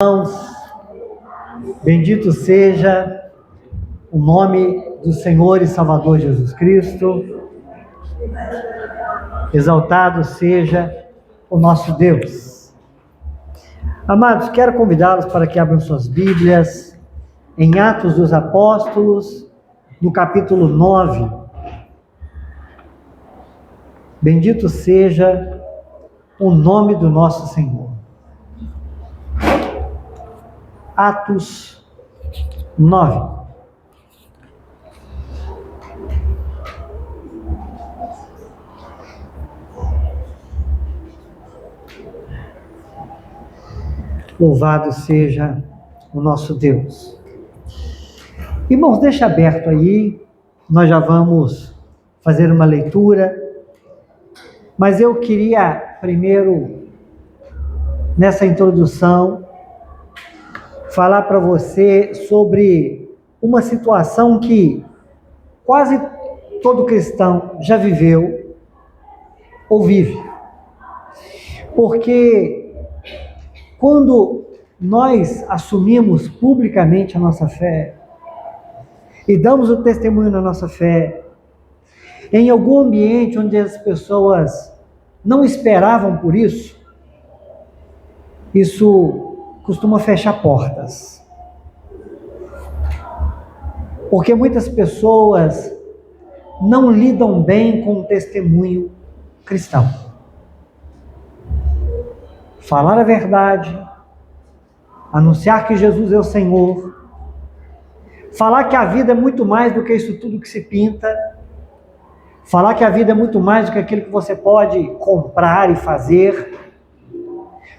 Irmãos, bendito seja o nome do Senhor e Salvador Jesus Cristo, exaltado seja o nosso Deus. Amados, quero convidá-los para que abram suas Bíblias em Atos dos Apóstolos, no capítulo 9. Bendito seja o nome do nosso Senhor. Atos 9. Louvado seja o nosso Deus. Irmãos, deixa aberto aí, nós já vamos fazer uma leitura, mas eu queria primeiro, nessa introdução, falar para você sobre uma situação que quase todo cristão já viveu ou vive. Porque quando nós assumimos publicamente a nossa fé e damos o testemunho da nossa fé, em algum ambiente onde as pessoas não esperavam por isso, isso costuma fechar portas. Porque muitas pessoas não lidam bem com o testemunho cristão. Falar a verdade, anunciar que Jesus é o Senhor, falar que a vida é muito mais do que isso tudo que se pinta, falar que a vida é muito mais do que aquilo que você pode comprar e fazer,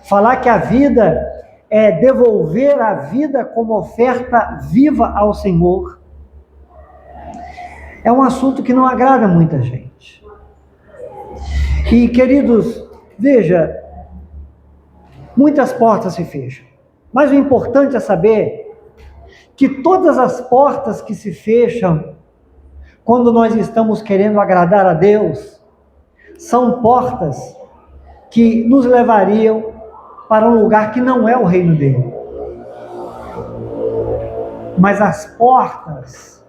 falar que a vida é devolver a vida como oferta viva ao Senhor, é um assunto que não agrada muita gente. E, queridos, veja, muitas portas se fecham, mas o importante é saber que todas as portas que se fecham quando nós estamos querendo agradar a Deus, são portas que nos levariam para um lugar que não é o reino dele. Mas as portas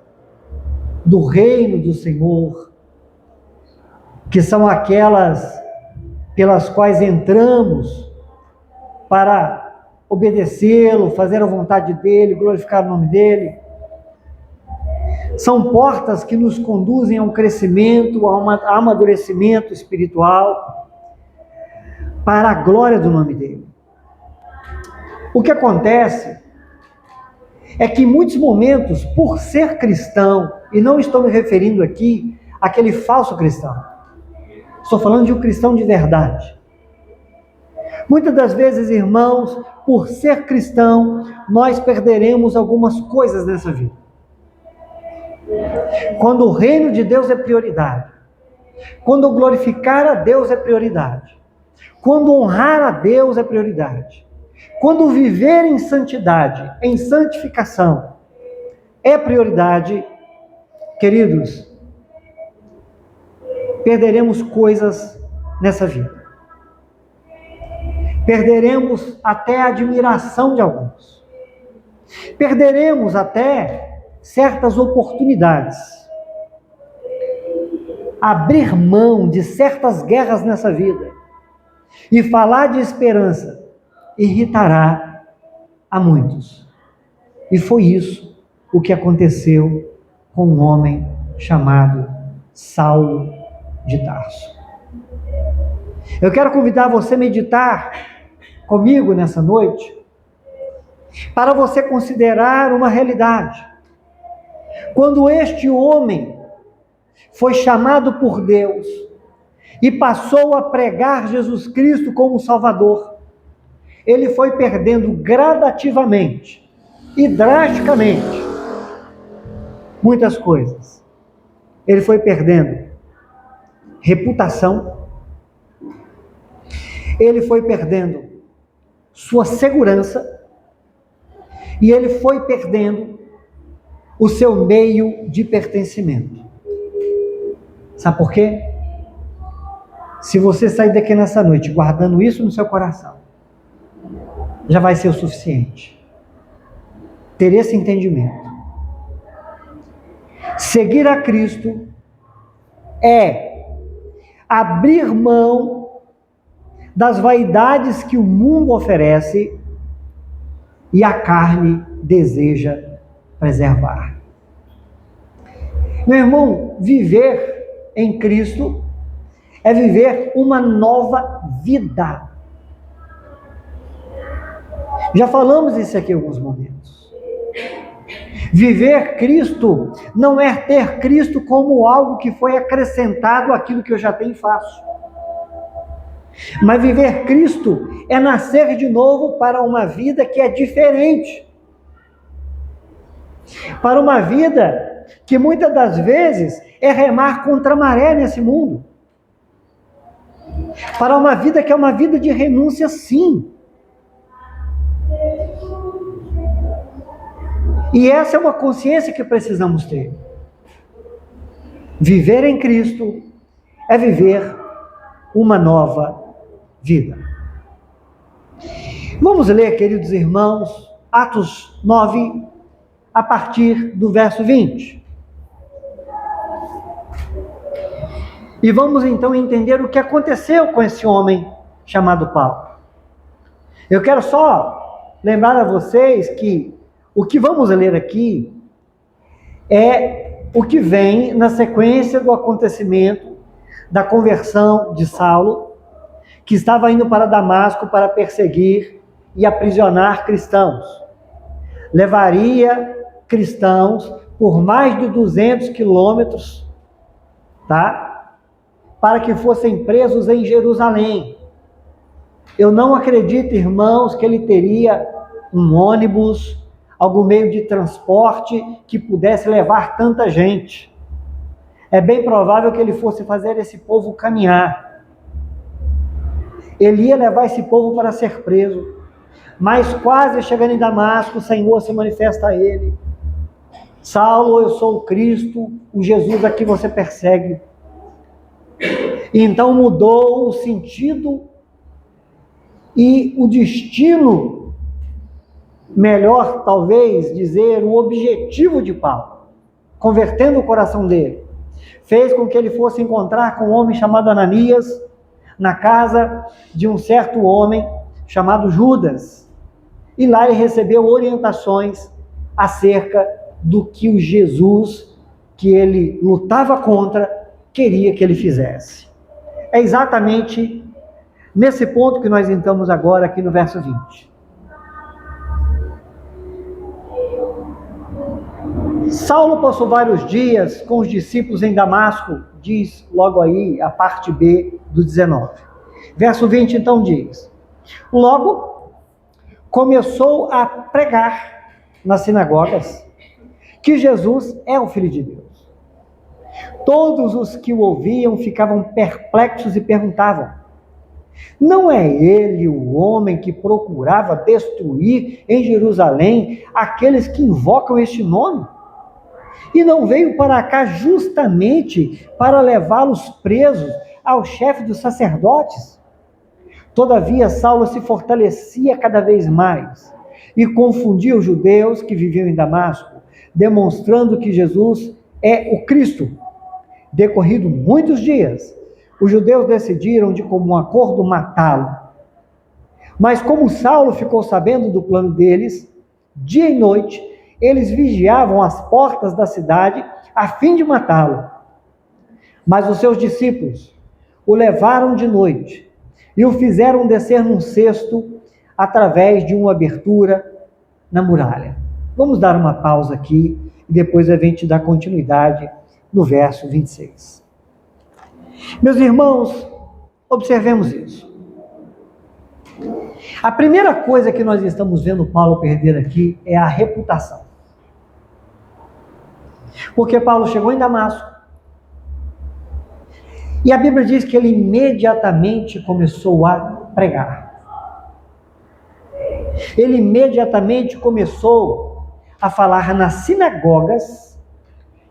do reino do Senhor, que são aquelas pelas quais entramos para obedecê-lo, fazer a vontade dele, glorificar o nome dele, são portas que nos conduzem a um crescimento, a um amadurecimento espiritual, para a glória do nome dele. O que acontece é que em muitos momentos, por ser cristão, e não estou me referindo aqui àquele falso cristão, estou falando de um cristão de verdade. Muitas das vezes, irmãos, por ser cristão, nós perderemos algumas coisas nessa vida. Quando o reino de Deus é prioridade, quando glorificar a Deus é prioridade, quando honrar a Deus é prioridade, quando viver em santidade, em santificação, é prioridade, queridos, perderemos coisas nessa vida. Perderemos até a admiração de alguns. Perderemos até certas oportunidades. Abrir mão de certas guerras nessa vida e falar de esperança irritará a muitos. E foi isso o que aconteceu com um homem chamado Saulo de Tarso. Eu quero convidar você a meditar comigo nessa noite, para você considerar uma realidade. Quando este homem foi chamado por Deus e passou a pregar Jesus Cristo como Salvador, ele foi perdendo gradativamente e drasticamente muitas coisas. Ele foi perdendo reputação, ele foi perdendo sua segurança e ele foi perdendo o seu meio de pertencimento. Sabe por quê? Se você sair daqui nessa noite guardando isso no seu coração, já vai ser o suficiente. Ter esse entendimento. Seguir a Cristo é abrir mão das vaidades que o mundo oferece e a carne deseja preservar. Meu irmão, viver em Cristo é viver uma nova vida. Já falamos isso aqui em alguns momentos. Viver Cristo não é ter Cristo como algo que foi acrescentado àquilo que eu já tenho e faço. Mas viver Cristo é nascer de novo para uma vida que é diferente. Para uma vida que muitas das vezes é remar contra a maré nesse mundo. Para uma vida que é uma vida de renúncia, sim. E essa é uma consciência que precisamos ter. Viver em Cristo é viver uma nova vida. Vamos ler, queridos irmãos, Atos 9, a partir do verso 20. E vamos então entender o que aconteceu com esse homem chamado Paulo. Eu quero só lembrar a vocês que o que vamos ler aqui é o que vem na sequência do acontecimento da conversão de Saulo, que estava indo para Damasco para perseguir e aprisionar cristãos. Levaria cristãos por mais de 200 quilômetros, tá? Para que fossem presos em Jerusalém. Eu não acredito, irmãos, que ele teria um ônibus, algum meio de transporte que pudesse levar tanta gente. É bem provável que ele fosse fazer esse povo caminhar. Ele ia levar esse povo para ser preso. Mas quase chegando em Damasco, o Senhor se manifesta a ele. Saulo, eu sou o Cristo, o Jesus a que você persegue. E então mudou o sentido e o destino, melhor talvez dizer, o objetivo de Paulo, convertendo o coração dele. Fez com que ele fosse encontrar com um homem chamado Ananias, na casa de um certo homem chamado Judas. E lá ele recebeu orientações acerca do que o Jesus que ele lutava contra queria que ele fizesse. É exatamente nesse ponto que nós entramos agora aqui no verso 20. Saulo passou vários dias com os discípulos em Damasco, diz logo aí a parte B do 19. Verso 20 então diz: logo começou a pregar nas sinagogas que Jesus é o Filho de Deus. Todos os que o ouviam ficavam perplexos e perguntavam: não é ele o homem que procurava destruir em Jerusalém aqueles que invocam este nome? E não veio para cá justamente para levá-los presos ao chefe dos sacerdotes? Todavia, Saulo se fortalecia cada vez mais e confundia os judeus que viviam em Damasco, demonstrando que Jesus é o Cristo. Decorrido muitos dias, os judeus decidiram de comum acordo matá-lo. Mas como Saulo ficou sabendo do plano deles, dia e noite, eles vigiavam as portas da cidade a fim de matá-lo. Mas os seus discípulos o levaram de noite e o fizeram descer num cesto através de uma abertura na muralha. Vamos dar uma pausa aqui e depois a gente dá continuidade no verso 26. Meus irmãos, observemos isso. A primeira coisa que nós estamos vendo Paulo perder aqui é a reputação. Porque Paulo chegou em Damasco e a Bíblia diz que ele imediatamente começou a pregar. Ele imediatamente começou a falar nas sinagogas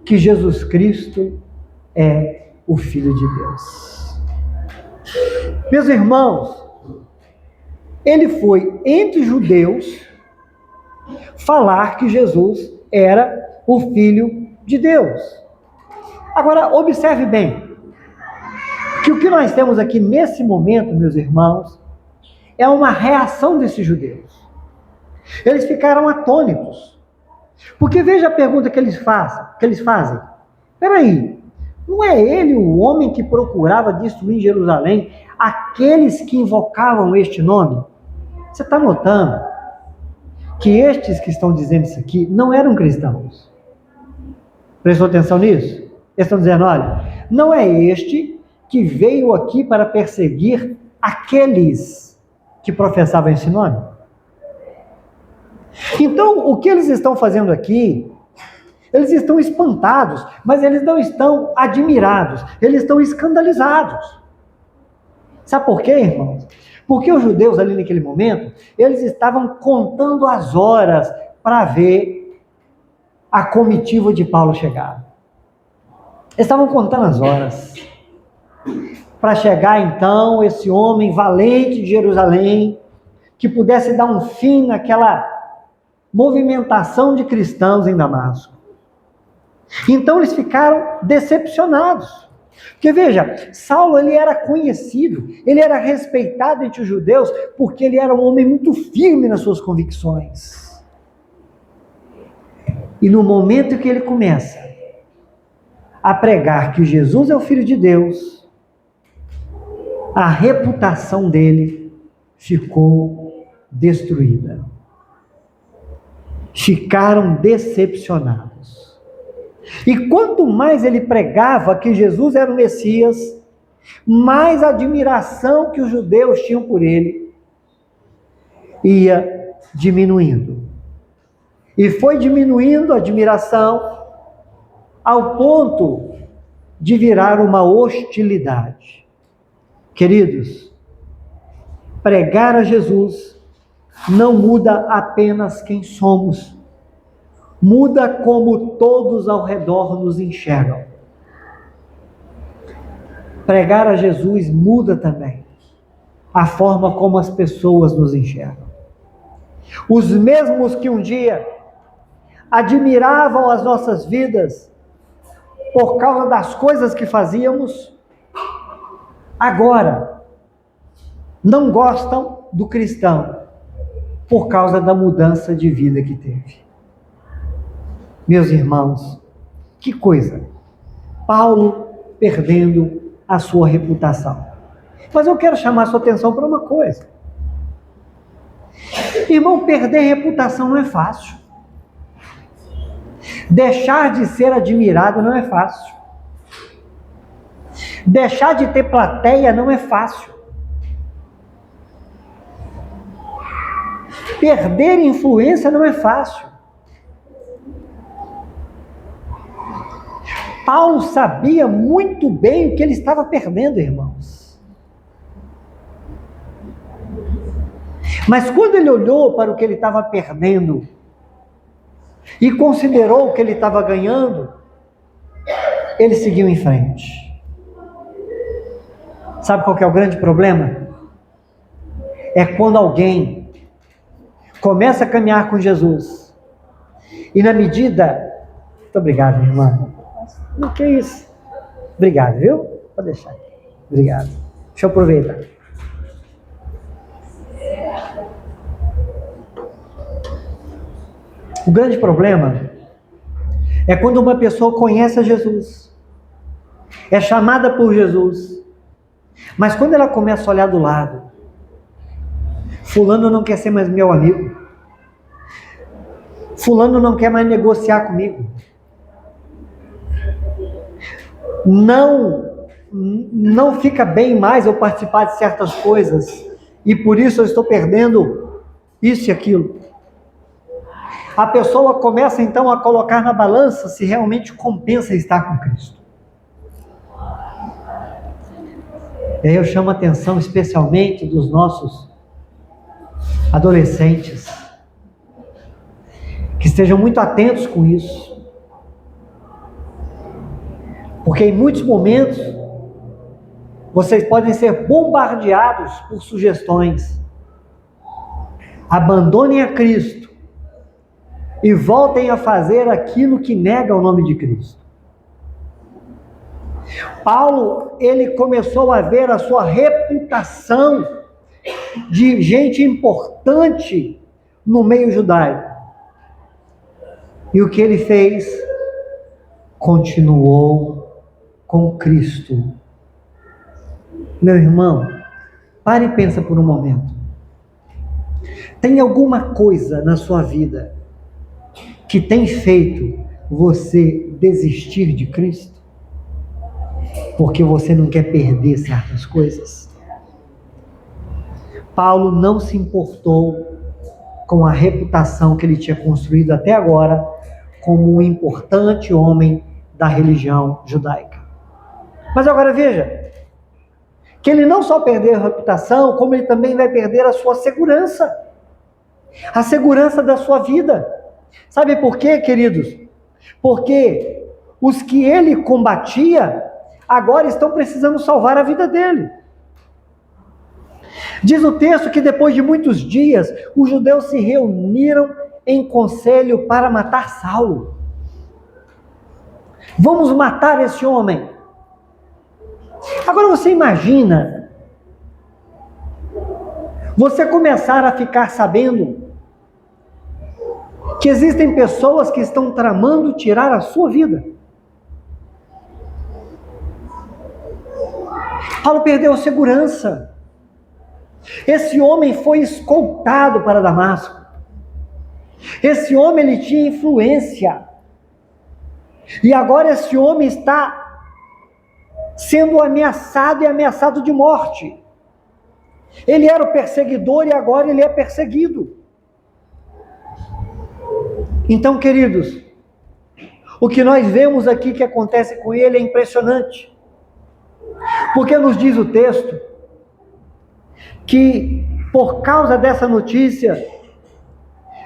que Jesus Cristo é o Filho de Deus. Meus irmãos, ele foi entre judeus falar que Jesus era o Filho de Deus. Agora, observe bem, que o que nós temos aqui nesse momento, meus irmãos, é uma reação desses judeus. Eles ficaram atônitos. Porque veja a pergunta que eles fazem. Peraí, não é ele o homem que procurava destruir Jerusalém aqueles que invocavam este nome? Você está notando que estes que estão dizendo isso aqui não eram cristãos? Prestou atenção nisso? Eles estão dizendo, olha, não é este que veio aqui para perseguir aqueles que professavam esse nome? Então, o que eles estão fazendo aqui, eles estão espantados, mas eles não estão admirados, eles estão escandalizados. Sabe por quê, irmãos? Porque os judeus ali naquele momento, eles estavam contando as horas para ver a comitiva de Paulo chegar. Eles estavam contando as horas para chegar então esse homem valente de Jerusalém, que pudesse dar um fim naquela movimentação de cristãos em Damasco. Então eles ficaram decepcionados. Porque veja, Saulo ele era conhecido, ele era respeitado entre os judeus, porque ele era um homem muito firme nas suas convicções. E no momento que ele começa a pregar que Jesus é o Filho de Deus, a reputação dele ficou destruída. Ficaram decepcionados. E quanto mais ele pregava que Jesus era o Messias, mais a admiração que os judeus tinham por ele ia diminuindo. E foi diminuindo a admiração ao ponto de virar uma hostilidade. Queridos, pregar a Jesus não muda apenas quem somos, muda como todos ao redor nos enxergam. Pregar a Jesus muda também a forma como as pessoas nos enxergam. Os mesmos que um dia admiravam as nossas vidas por causa das coisas que fazíamos, agora não gostam do cristão por causa da mudança de vida que teve. Meus irmãos, que coisa! Paulo perdendo a sua reputação. Mas eu quero chamar a sua atenção para uma coisa. Irmão, perder reputação não é fácil. Deixar de ser admirado não é fácil. Deixar de ter plateia não é fácil. Perder influência não é fácil. Paulo sabia muito bem o que ele estava perdendo, irmãos. Mas quando ele olhou para o que ele estava perdendo e considerou o que ele estava ganhando, ele seguiu em frente. Sabe qual que é o grande problema? É quando alguém começa a caminhar com Jesus e na medida... Muito obrigado, minha irmã. O que é isso? Obrigado, viu? Pode deixar. Obrigado. Deixa eu aproveitar. O grande problema é quando uma pessoa conhece a Jesus, é chamada por Jesus, mas quando ela começa a olhar do lado, fulano não quer ser mais meu amigo, fulano não quer mais negociar comigo, não fica bem mais eu participar de certas coisas, e por isso eu estou perdendo isso e aquilo. A pessoa começa então a colocar na balança se realmente compensa estar com Cristo. E aí eu chamo a atenção especialmente dos nossos adolescentes, que estejam muito atentos com isso. Porque em muitos momentos vocês podem ser bombardeados por sugestões. abandonem a Cristo e voltem a fazer aquilo que nega o nome de Cristo. Paulo, ele começou a ver a sua reputação de gente importante no meio judaico. E o que ele fez? Continuou com Cristo. Meu irmão, pare e pensa por um momento. Tem alguma coisa na sua vida que tem feito você desistir de Cristo? Porque você não quer perder certas coisas? Paulo não se importou com a reputação que ele tinha construído até agora como um importante homem da religião judaica. Mas agora veja, que ele não só perdeu a reputação, como ele também vai perder a sua segurança. A segurança da sua vida. Sabe por quê, queridos? Porque os que ele combatia, agora estão precisando salvar a vida dele. Diz o texto que depois de muitos dias, os judeus se reuniram em conselho para matar Saulo. Vamos matar esse homem. Agora você imagina, você começar a ficar sabendo que existem pessoas que estão tramando tirar a sua vida. Paulo perdeu a segurança. Esse homem foi escoltado para Damasco. Esse homem, ele tinha influência. E agora esse homem está sendo ameaçado e ameaçado de morte. Ele era o perseguidor e agora ele é perseguido. Então, queridos, o que nós vemos aqui que acontece com ele é impressionante. Porque nos diz o texto que por causa dessa notícia,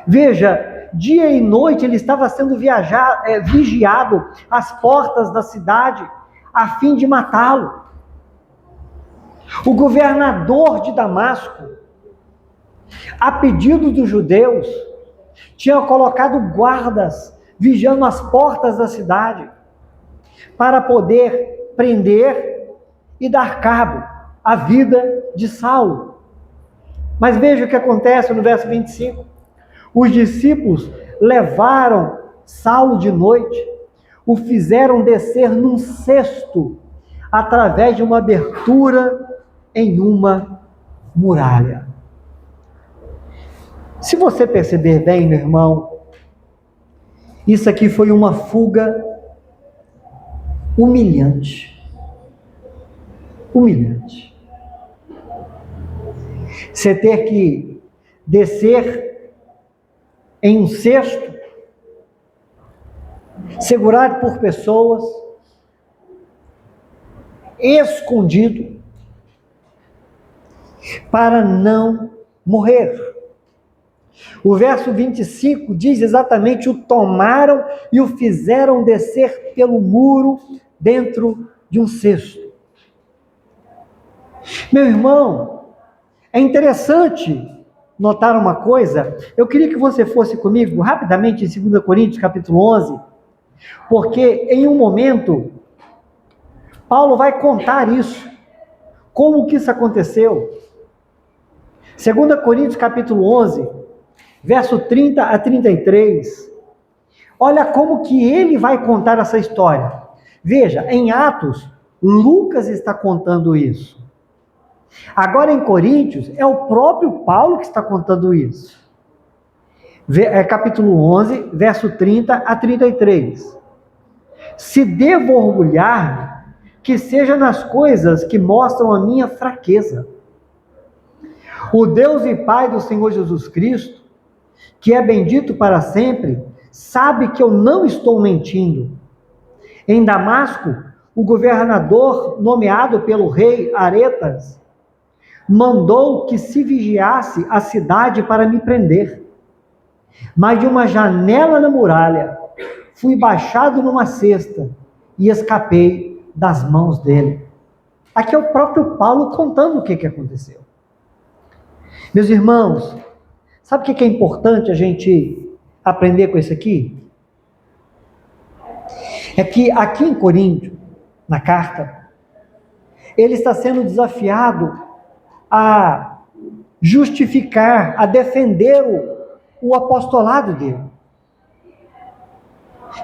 veja, dia e noite ele estava sendo vigiado às portas da cidade a fim de matá-lo. O governador de Damasco, a pedido dos judeus, tinha colocado guardas vigiando as portas da cidade para poder prender e dar cabo à vida de Saulo. Mas veja o que acontece no verso 25. Os discípulos levaram Saulo de noite, o fizeram descer num cesto, através de uma abertura em uma muralha. Se você perceber bem, meu irmão, isso aqui foi uma fuga humilhante. Humilhante. Você ter que descer em um cesto, segurado por pessoas, escondido, para não morrer. O verso 25 diz exatamente: o tomaram e o fizeram descer pelo muro dentro de um cesto. Meu irmão, é interessante notar uma coisa. Eu queria que você fosse comigo rapidamente em 2 Coríntios capítulo 11, porque em um momento Paulo vai contar isso, como que isso aconteceu. 2 Coríntios capítulo 11, verso 30 a 33. Olha como que ele vai contar essa história. Veja, em Atos, Lucas está contando isso. Agora em Coríntios, é o próprio Paulo que está contando isso. Capítulo 11, verso 30 a 33. Se devo orgulhar, que seja nas coisas que mostram a minha fraqueza. O Deus e Pai do Senhor Jesus Cristo, que é bendito para sempre, sabe que eu não estou mentindo. Em Damasco, o governador nomeado pelo rei Aretas mandou que se vigiasse a cidade para me prender. Mas de uma janela na muralha, fui baixado numa cesta e escapei das mãos dele. Aqui é o próprio Paulo contando o que aconteceu. Meus irmãos, Sabe o que é importante a gente aprender com isso aqui? É que aqui em Coríntio, na carta, ele está sendo desafiado a justificar, a defender o apostolado dele.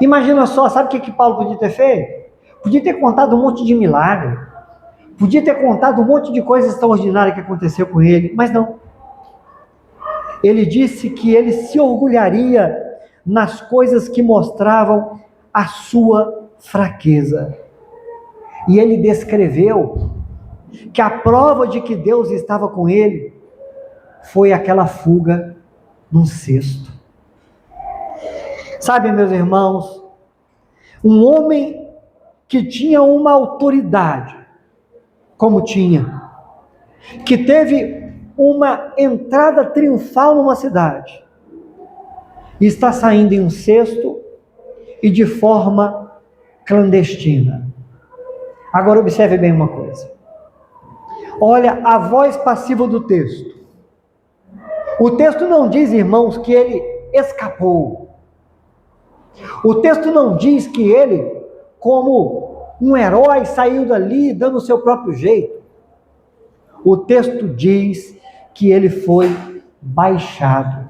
Imagina só, sabe o que Paulo podia ter feito? Podia ter contado um monte de milagre, podia ter contado um monte de coisa extraordinária que aconteceu com ele, mas não. Ele disse que ele se orgulharia nas coisas que mostravam a sua fraqueza. E ele descreveu que a prova de que Deus estava com ele foi aquela fuga num cesto. Sabe, meus irmãos, um homem que tinha uma autoridade, como tinha, que teve uma entrada triunfal numa cidade, está saindo em um cesto e de forma clandestina. Agora observe bem uma coisa. Olha a voz passiva do texto. O texto não diz, irmãos, que ele escapou. O texto não diz que ele, como um herói, saiu dali dando o seu próprio jeito. O texto diz que ele foi baixado,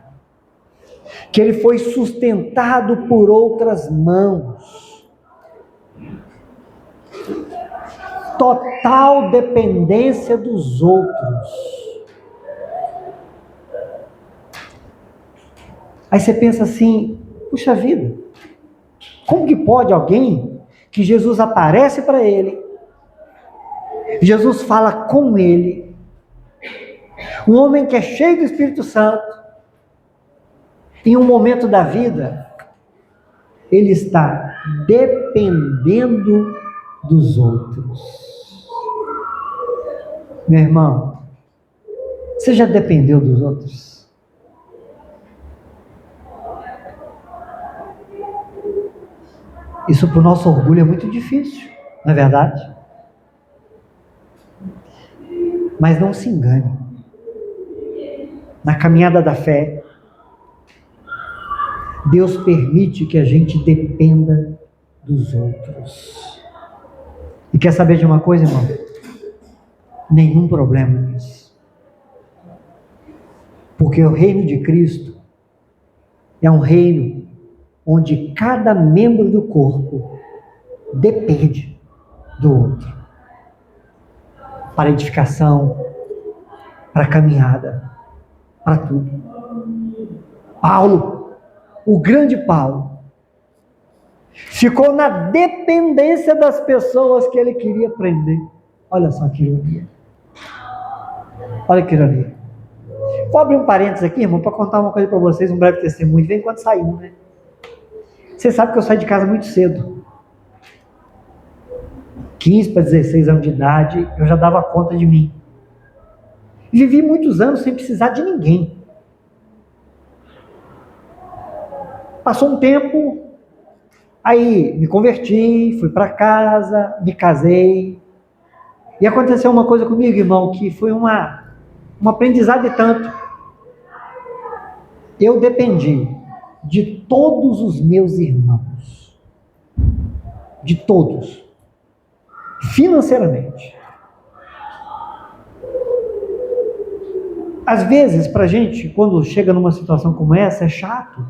que ele foi sustentado por outras mãos. Total dependência dos outros. Aí você pensa assim, puxa vida, como que pode alguém que Jesus aparece para ele, Jesus fala com ele, um homem que é cheio do Espírito Santo, em um momento da vida, ele está dependendo dos outros. Meu irmão, você já dependeu dos outros? Isso para o nosso orgulho é muito difícil, não é verdade? Mas não se engane. Na caminhada da fé, Deus permite que a gente dependa dos outros. E quer saber de uma coisa, irmão? Nenhum problema nisso. Porque o reino de Cristo é um reino onde cada membro do corpo depende do outro. Para edificação, para caminhada, para tudo. Paulo, o grande Paulo, ficou na dependência das pessoas que ele queria prender. Olha só que ironia. Olha que ironia. Vou abrir um parênteses aqui, irmão, para contar uma coisa para vocês, um breve testemunho. Vem quando saiu, né? Você sabe que eu saí de casa muito cedo. 15 para 16 anos de idade, eu já dava conta de mim. Vivi muitos anos sem precisar de ninguém. Passou um tempo, aí me converti, fui para casa, me casei. E aconteceu uma coisa comigo, irmão, que foi um aprendizado de tanto. Eu dependi de todos os meus irmãos. De todos. Financeiramente. Às vezes, para a gente, quando chega numa situação como essa, é chato.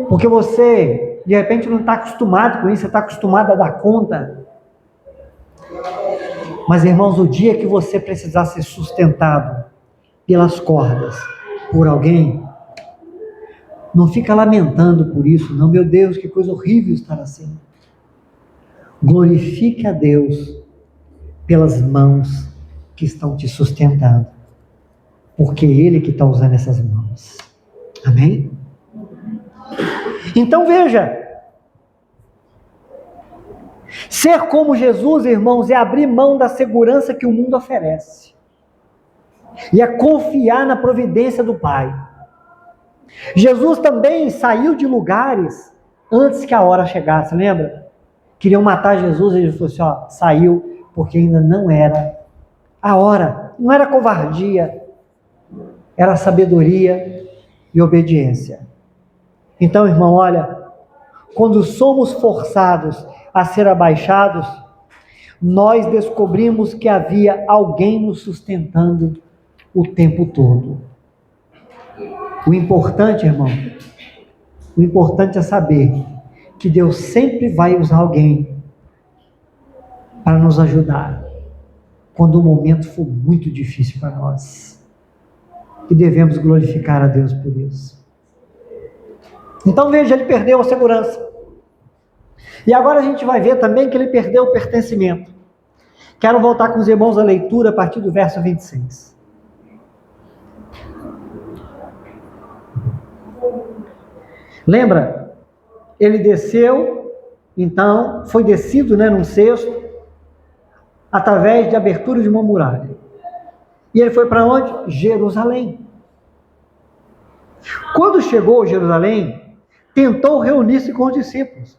Porque você, de repente, não está acostumado com isso, você está acostumado a dar conta. Mas, irmãos, o dia que você precisar ser sustentado pelas cordas por alguém, não fica lamentando por isso, não. Meu Deus, que coisa horrível estar assim. Glorifique a Deus pelas mãos que estão te sustentando, porque é Ele que está usando essas mãos. Amém? Então veja, ser como Jesus, irmãos, é abrir mão da segurança que o mundo oferece, e é confiar na providência do Pai. Jesus também saiu de lugares antes que a hora chegasse, lembra? Queriam matar Jesus, e ele falou assim, ó, saiu porque ainda não era a hora, não era covardia, era sabedoria, e obediência. Então, irmão, olha, quando somos forçados a ser abaixados, nós descobrimos que havia alguém nos sustentando o tempo todo. O importante, irmão, o importante é saber que Deus sempre vai usar alguém para nos ajudar quando o momento for muito difícil para nós. E devemos glorificar a Deus por isso. Então veja, ele perdeu a segurança. E agora a gente vai ver também que ele perdeu o pertencimento. Quero voltar com os irmãos à leitura a partir do verso 26. Lembra? Ele desceu, então, foi descido, num cesto, através de abertura de uma muralha. E ele foi para onde? Jerusalém. Quando chegou a Jerusalém, tentou reunir-se com os discípulos,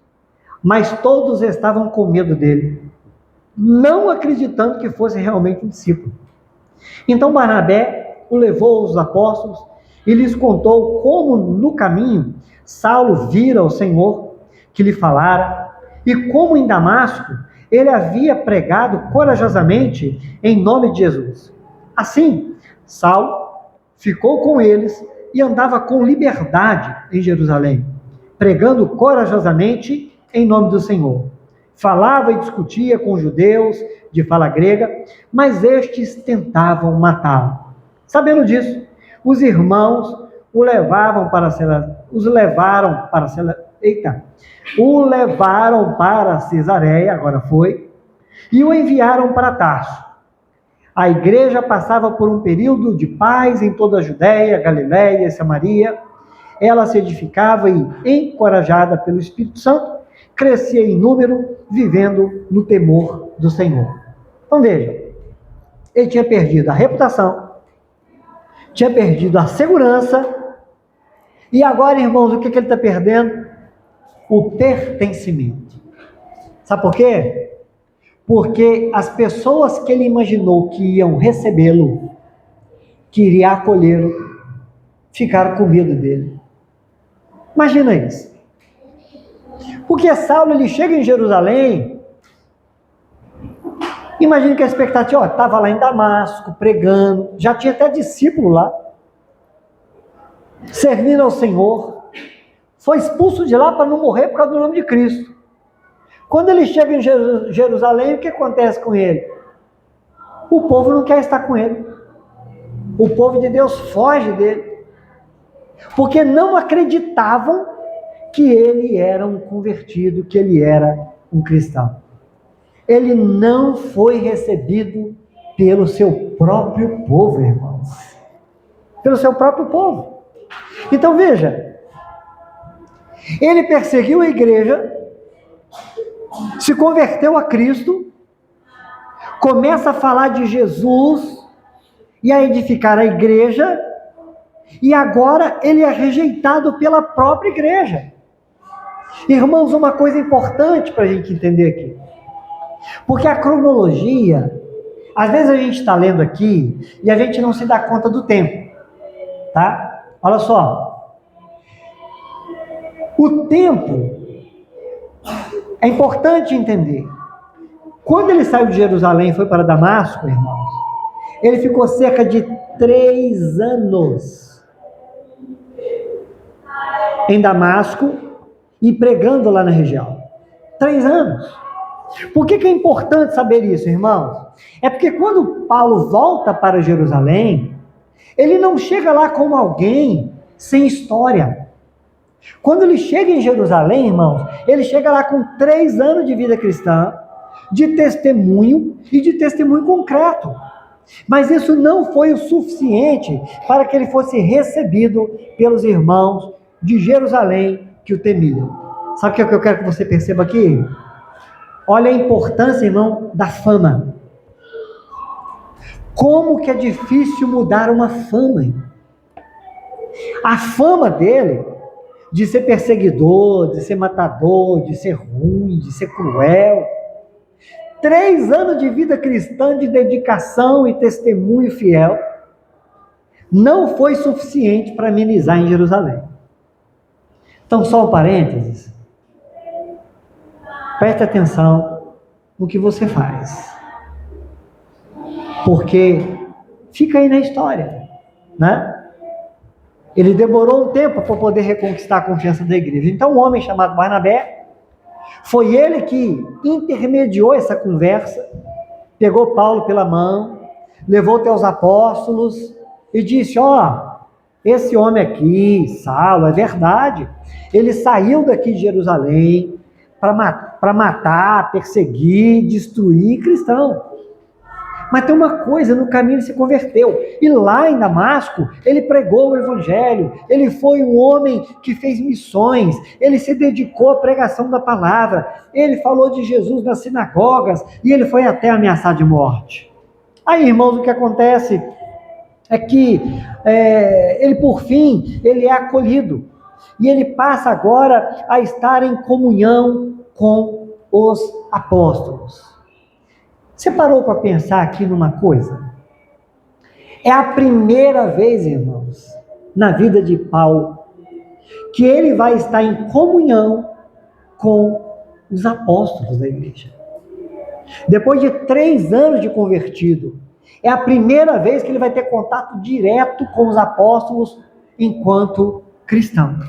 mas todos estavam com medo dele, não acreditando que fosse realmente um discípulo. Então Barnabé o levou aos apóstolos e lhes contou como no caminho Saulo vira o Senhor que lhe falara, e como em Damasco ele havia pregado corajosamente em nome de Jesus. Assim, Saulo ficou com eles e andava com liberdade em Jerusalém, pregando corajosamente em nome do Senhor. Falava e discutia com judeus de fala grega, mas estes tentavam matá-lo. Sabendo disso, os irmãos o levaram para Cesareia, agora foi, e o enviaram para Tarso. A igreja passava por um período de paz em toda a Judéia, Galiléia e Samaria. Ela se edificava e, encorajada pelo Espírito Santo, crescia em número, vivendo no temor do Senhor. Então veja, ele tinha perdido a reputação, tinha perdido a segurança, e agora, irmãos, o que ele está perdendo? O pertencimento. Sabe por quê? Porque as pessoas que ele imaginou que iam recebê-lo, que iriam acolhê-lo, ficaram com medo dele. Imagina isso. Porque Saulo, ele chega em Jerusalém, imagina que a expectativa, estava lá em Damasco, pregando, já tinha até discípulo lá, servindo ao Senhor, foi expulso de lá para não morrer por causa do nome de Cristo. Quando ele chega em Jerusalém, o que acontece com ele? O povo não quer estar com ele. O povo de Deus foge dele, porque não acreditavam que ele era um convertido, que ele era um cristão. Ele não foi recebido pelo seu próprio povo, irmãos. Pelo seu próprio povo. Então veja, ele perseguiu a igreja, se converteu a Cristo, começa a falar de Jesus e a edificar a igreja, e agora ele é rejeitado pela própria igreja. Irmãos, uma coisa importante para a gente entender aqui, porque a cronologia, às vezes a gente está lendo aqui e a gente não se dá conta do tempo, tá? Olha só, o tempo é importante entender. Quando ele saiu de Jerusalém e foi para Damasco, irmãos, ele ficou cerca de 3 anos em Damasco e pregando lá na região. 3 anos. Por que é importante saber isso, irmãos? É porque quando Paulo volta para Jerusalém, ele não chega lá como alguém sem história. Quando ele chega em Jerusalém, irmãos, ele chega lá com 3 anos de vida cristã, de testemunho e de testemunho concreto. Mas isso não foi o suficiente para que ele fosse recebido pelos irmãos de Jerusalém que o temiam. Sabe o que eu quero que você perceba aqui? Olha a importância, irmão, da fama. Como que é difícil mudar uma fama, irmão? A fama dele, de ser perseguidor, de ser matador, de ser ruim, de ser cruel. 3 anos de vida cristã, de dedicação e testemunho fiel, não foi suficiente para amenizar em Jerusalém. Então, só um parênteses. Preste atenção no que você faz. Porque fica aí na história, né? Ele demorou um tempo para poder reconquistar a confiança da igreja. Então, um homem chamado Barnabé, foi ele que intermediou essa conversa, pegou Paulo pela mão, levou até os apóstolos e disse: esse homem aqui, Saulo, é verdade, ele saiu daqui de Jerusalém para matar, perseguir, destruir cristão. Mas tem uma coisa, no caminho ele se converteu. E lá em Damasco, ele pregou o evangelho. Ele foi um homem que fez missões. Ele se dedicou à pregação da palavra. Ele falou de Jesus nas sinagogas. E ele foi até ameaçado de morte. Aí, irmãos, o que acontece é que ele, por fim, ele é acolhido. E ele passa agora a estar em comunhão com os apóstolos. Você parou para pensar aqui numa coisa? É a primeira vez, irmãos, na vida de Paulo, que ele vai estar em comunhão com os apóstolos da igreja. Depois de 3 anos de convertido, é a primeira vez que ele vai ter contato direto com os apóstolos enquanto cristão.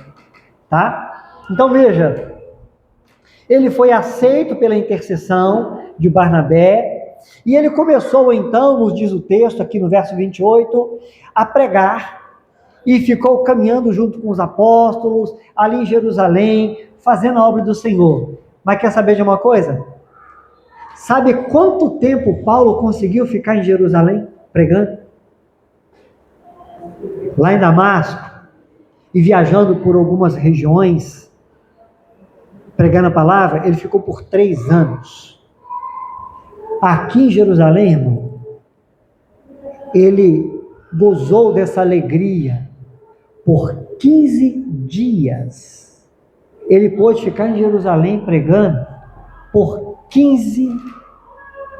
Tá? Então veja, ele foi aceito pela intercessão de Barnabé, e ele começou então, nos diz o texto aqui no verso 28, a pregar, e ficou caminhando junto com os apóstolos, ali em Jerusalém, fazendo a obra do Senhor. Mas quer saber de uma coisa? Sabe quanto tempo Paulo conseguiu ficar em Jerusalém, pregando? Lá em Damasco, e viajando por algumas regiões, pregando a palavra, ele ficou por 3 anos. Aqui em Jerusalém, irmão, ele gozou dessa alegria por 15 dias. Ele pôde ficar em Jerusalém pregando por 15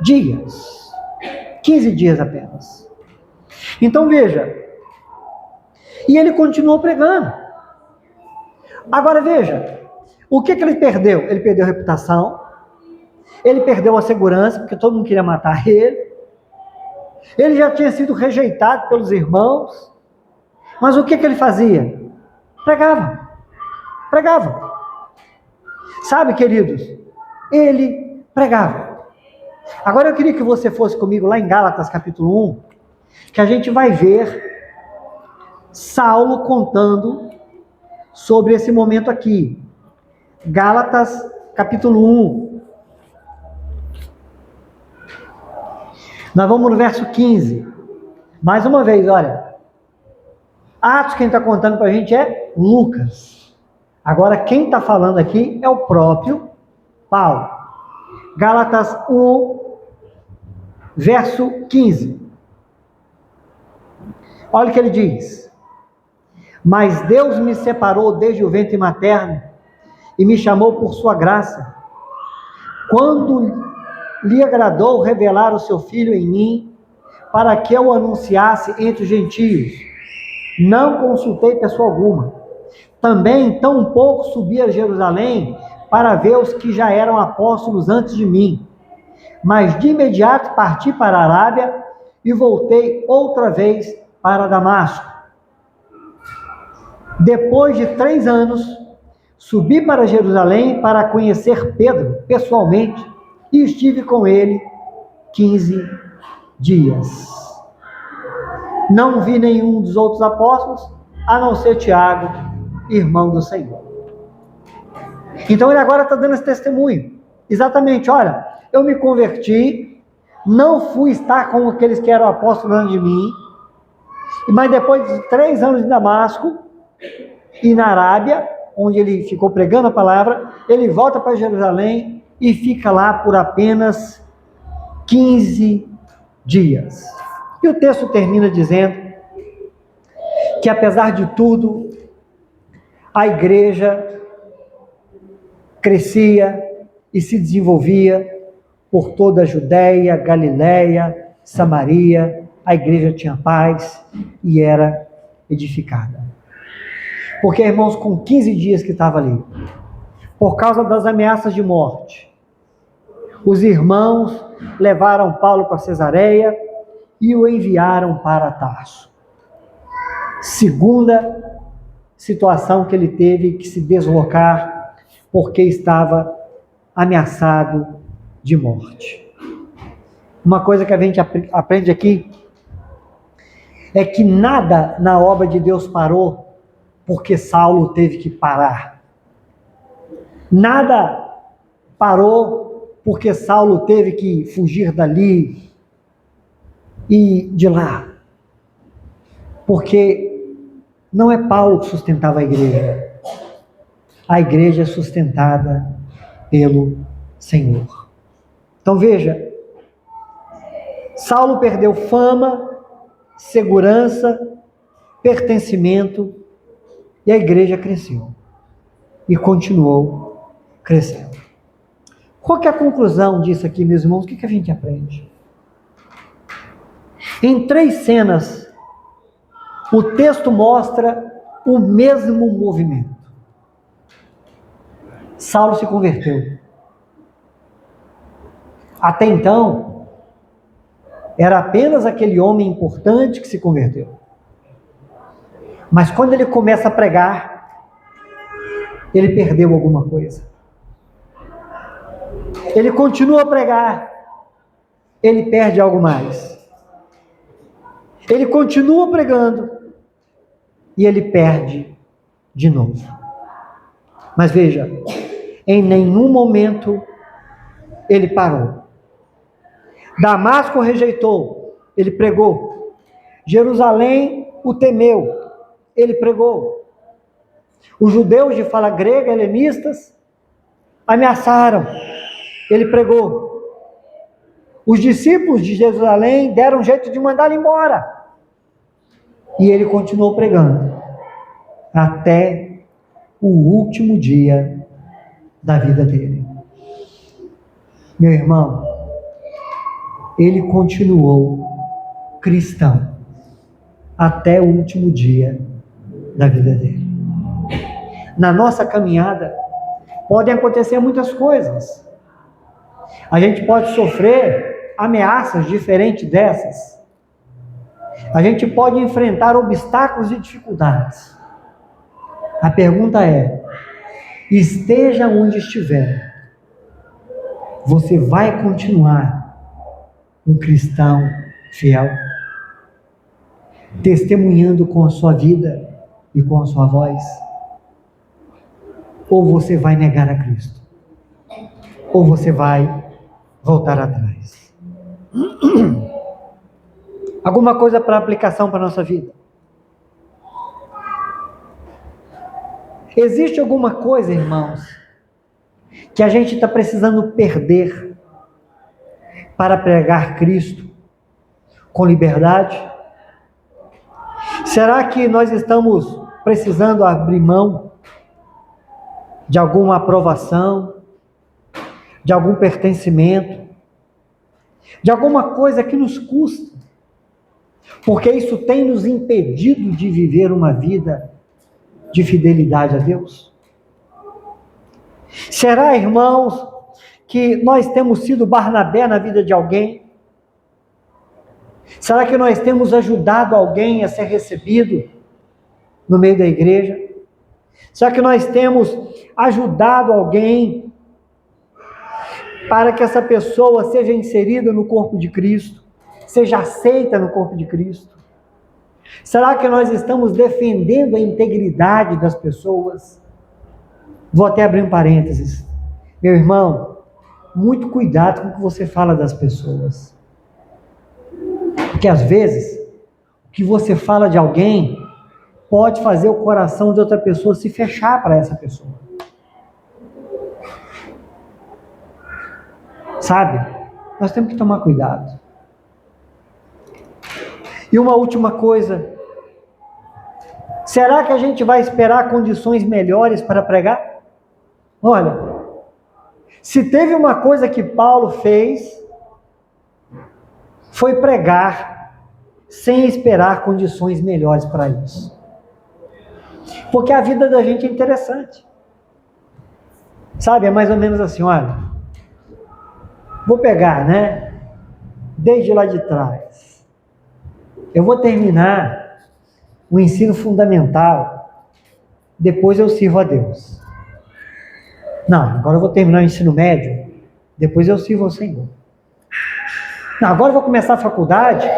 dias. 15 dias apenas. Então veja, e ele continuou pregando. Agora veja, o que ele perdeu? Ele perdeu a reputação. Ele perdeu a segurança, porque todo mundo queria matar ele. Ele já tinha sido rejeitado pelos irmãos. Mas o que ele fazia? Pregava. Pregava. Sabe, queridos? Ele pregava. Agora eu queria que você fosse comigo lá em Gálatas capítulo 1, que a gente vai ver Saulo contando sobre esse momento aqui. Gálatas capítulo 1. Nós vamos no verso 15. Mais uma vez, olha. Atos, quem está contando para a gente é Lucas. Agora, quem está falando aqui é o próprio Paulo. Gálatas 1, verso 15. Olha o que ele diz. Mas Deus me separou desde o ventre materno e me chamou por sua graça. Quando lhe agradou revelar o seu Filho em mim, para que eu o anunciasse entre os gentios. Não consultei pessoa alguma. Também tão pouco subi a Jerusalém para ver os que já eram apóstolos antes de mim. Mas de imediato parti para a Arábia e voltei outra vez para Damasco. Depois de 3 anos, subi para Jerusalém para conhecer Pedro pessoalmente e estive com ele 15 dias. Não vi nenhum dos outros apóstolos, a não ser Tiago, irmão do Senhor. Então ele agora está dando esse testemunho. Exatamente, olha, eu me converti, não fui estar com aqueles que eram apóstolos antes de mim, mas depois de 3 anos em Damasco e na Arábia, onde ele ficou pregando a palavra, ele volta para Jerusalém e fica lá por apenas 15 dias. E o texto termina dizendo que, apesar de tudo, a igreja crescia e se desenvolvia por toda a Judéia, Galiléia, Samaria, a igreja tinha paz e era edificada. Porque, irmãos, com 15 dias que estava ali, por causa das ameaças de morte, os irmãos levaram Paulo para Cesareia e o enviaram para Tarso. Segunda situação que ele teve que se deslocar porque estava ameaçado de morte. Uma coisa que a gente aprende aqui é que nada na obra de Deus parou porque Saulo teve que parar. Nada parou porque Saulo teve que fugir dali e de lá. Porque não é Paulo que sustentava a igreja. A igreja é sustentada pelo Senhor. Então veja, Saulo perdeu fama, segurança, pertencimento e a igreja cresceu. E continuou crescendo. Qual que é a conclusão disso aqui, meus irmãos? O que a gente aprende? Em 3 cenas, o texto mostra o mesmo movimento. Saulo se converteu. Até então, era apenas aquele homem importante que se converteu. Mas quando ele começa a pregar, ele perdeu alguma coisa. Ele continua a pregar, ele perde algo mais. Ele continua pregando e ele perde de novo. Mas veja, em nenhum momento ele parou. Damasco o rejeitou, ele pregou. Jerusalém o temeu, ele pregou. Os judeus de fala grega, helenistas, ameaçaram, ele pregou. Os discípulos de Jerusalém deram jeito de mandá-lo embora. E ele continuou pregando até o último dia da vida dele. Meu irmão, ele continuou cristão até o último dia da vida dele. Na nossa caminhada, podem acontecer muitas coisas. A gente pode sofrer ameaças diferentes dessas. A gente pode enfrentar obstáculos e dificuldades. A pergunta é: esteja onde estiver, você vai continuar um cristão fiel? Testemunhando com a sua vida e com a sua voz? Ou você vai negar a Cristo? Ou você vai voltar atrás? Alguma coisa para aplicação para a nossa vida? Existe alguma coisa, irmãos, que a gente está precisando perder para pregar Cristo com liberdade? Será que nós estamos precisando abrir mão de alguma aprovação, de algum pertencimento, de alguma coisa que nos custa? Porque isso tem nos impedido de viver uma vida de fidelidade a Deus? Será, irmãos, que nós temos sido Barnabé na vida de alguém? Será que nós temos ajudado alguém a ser recebido no meio da igreja? Será que nós temos ajudado alguém para que essa pessoa seja inserida no corpo de Cristo, seja aceita no corpo de Cristo? Será que nós estamos defendendo a integridade das pessoas? Vou até abrir um parênteses. Meu irmão, muito cuidado com o que você fala das pessoas. Porque às vezes, o que você fala de alguém pode fazer o coração de outra pessoa se fechar para essa pessoa. Sabe? Nós temos que tomar cuidado. E uma última coisa: será que a gente vai esperar condições melhores para pregar? Olha, se teve uma coisa que Paulo fez, foi pregar sem esperar condições melhores para isso. Porque a vida da gente é interessante. Sabe, é mais ou menos assim, olha, vou pegar, né, desde lá de trás. Eu vou terminar o ensino fundamental, depois eu sirvo a Deus. Não, agora eu vou terminar o ensino médio, depois eu sirvo ao Senhor. Não, agora eu vou começar a faculdade,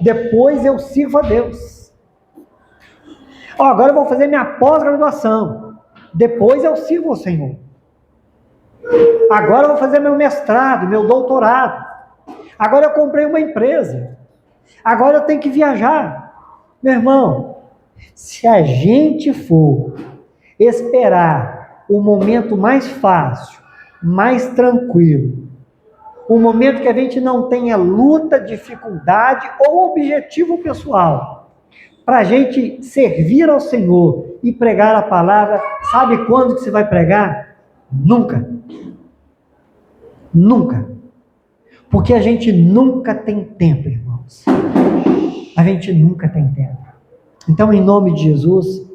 depois eu sirvo a Deus. Agora eu vou fazer minha pós-graduação, depois eu sirvo ao Senhor. Agora eu vou fazer meu mestrado, meu doutorado. Agora eu comprei uma empresa. Agora eu tenho que viajar. Meu irmão, se a gente for esperar o momento mais fácil, mais tranquilo, o momento que a gente não tenha luta, dificuldade ou objetivo pessoal, para a gente servir ao Senhor e pregar a palavra, sabe quando que você vai pregar? Nunca. Nunca. Porque a gente nunca tem tempo, irmãos. A gente nunca tem tempo. Então, em nome de Jesus,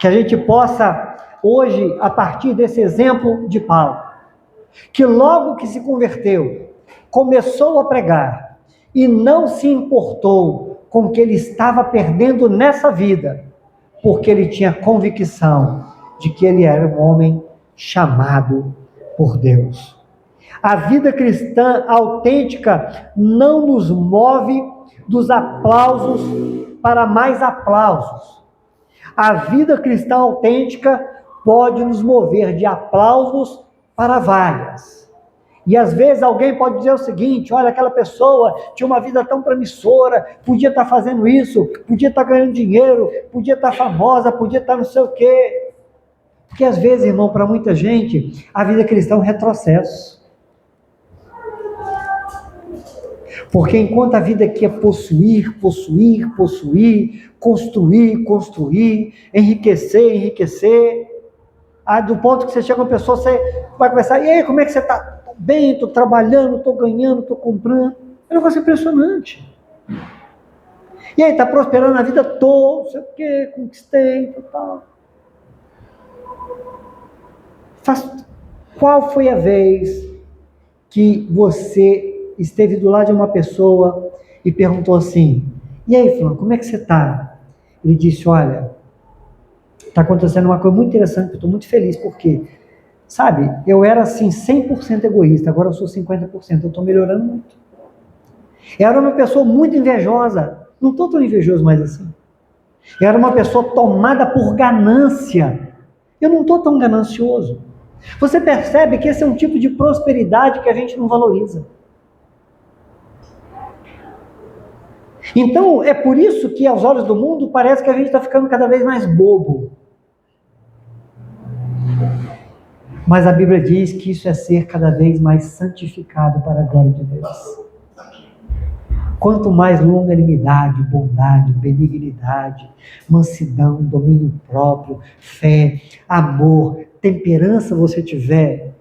que a gente possa, hoje, a partir desse exemplo de Paulo, que logo que se converteu, começou a pregar e não se importou com o que ele estava perdendo nessa vida, porque ele tinha convicção de que ele era um homem chamado por Deus. A vida cristã autêntica não nos move dos aplausos para mais aplausos. A vida cristã autêntica pode nos mover de aplausos para vagas. E às vezes alguém pode dizer o seguinte: olha, aquela pessoa tinha uma vida tão promissora, podia estar fazendo isso, podia estar ganhando dinheiro, podia estar famosa, podia estar não sei o quê. Porque às vezes, irmão, para muita gente, a vida cristã é um retrocesso. Porque enquanto a vida aqui é possuir, possuir, possuir, construir, construir, enriquecer, enriquecer, do ponto que você chega uma pessoa, você vai conversar, e aí, como é que você está? Estou bem, estou trabalhando, estou ganhando, estou comprando. É um negócio impressionante. E aí, está prosperando a vida toda, não sei o quê, conquistei, tal. Qual foi a vez que você esteve do lado de uma pessoa e perguntou assim: e aí, fulano, como é que você está? Ele disse: olha, está acontecendo uma coisa muito interessante, eu estou muito feliz, porque, sabe, eu era assim 100% egoísta, agora eu sou 50%, eu estou melhorando muito. Eu era uma pessoa muito invejosa, não estou tão invejoso mais assim. Eu era uma pessoa tomada por ganância, eu não estou tão ganancioso. Você percebe que esse é um tipo de prosperidade que a gente não valoriza. Então, é por isso que aos olhos do mundo parece que a gente está ficando cada vez mais bobo. Mas a Bíblia diz que isso é ser cada vez mais santificado para a glória de Deus. Quanto mais longanimidade, bondade, benignidade, mansidão, domínio próprio, fé, amor, temperança você tiver,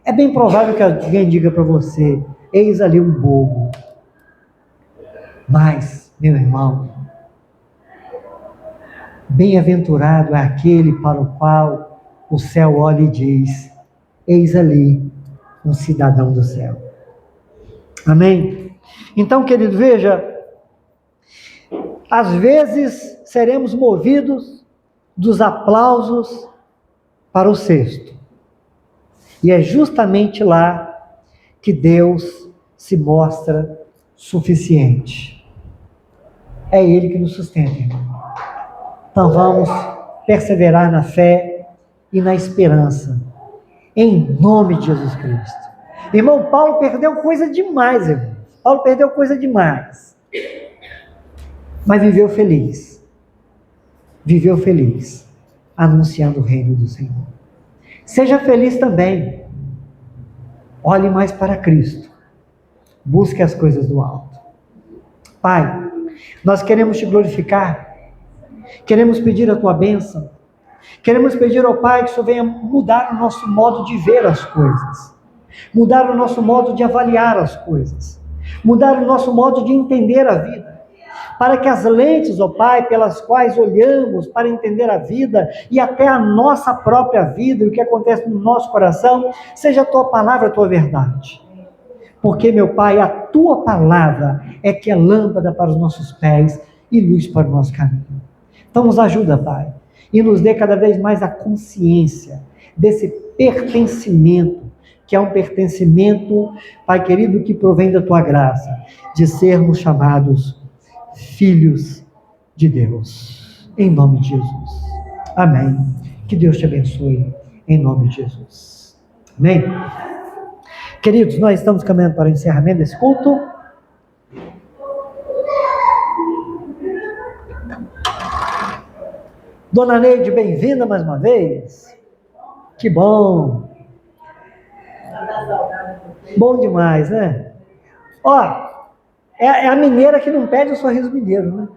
é bem provável que alguém diga para você: eis ali um bobo. Mas, meu irmão, bem-aventurado é aquele para o qual o céu olha e diz: eis ali um cidadão do céu. Amém? Então, querido, veja, às vezes seremos movidos dos aplausos para o cesto. E é justamente lá que Deus se mostra suficiente. É Ele que nos sustenta, irmão. Então vamos perseverar na fé e na esperança, em nome de Jesus Cristo. Irmão, Paulo perdeu coisa demais, irmão. Paulo perdeu coisa demais. Mas viveu feliz. Viveu feliz, anunciando o reino do Senhor. Seja feliz também. Olhe mais para Cristo. Busque as coisas do alto. Pai, nós queremos te glorificar. Queremos pedir a tua bênção. Queremos pedir ao Pai que o Senhor venha mudar o nosso modo de ver as coisas. Mudar o nosso modo de avaliar as coisas. Mudar o nosso modo de entender a vida. para que as lentes, ó Pai, pelas quais olhamos para entender a vida e até a nossa própria vida e o que acontece no nosso coração, seja a Tua palavra, a Tua verdade. Porque, meu Pai, a Tua palavra é que é lâmpada para os nossos pés e luz para o nosso caminho. Então nos ajuda, Pai, e nos dê cada vez mais a consciência desse pertencimento, que é um pertencimento, Pai querido, que provém da Tua graça, de sermos chamados filhos de Deus. Em nome de Jesus. Amém. Que Deus te abençoe, em nome de Jesus. Amém. Queridos, nós estamos caminhando para o encerramento desse culto. Dona Neide, bem-vinda mais uma vez. Que bom. Bom demais, né? Ó, é a mineira que não perde o sorriso mineiro, né?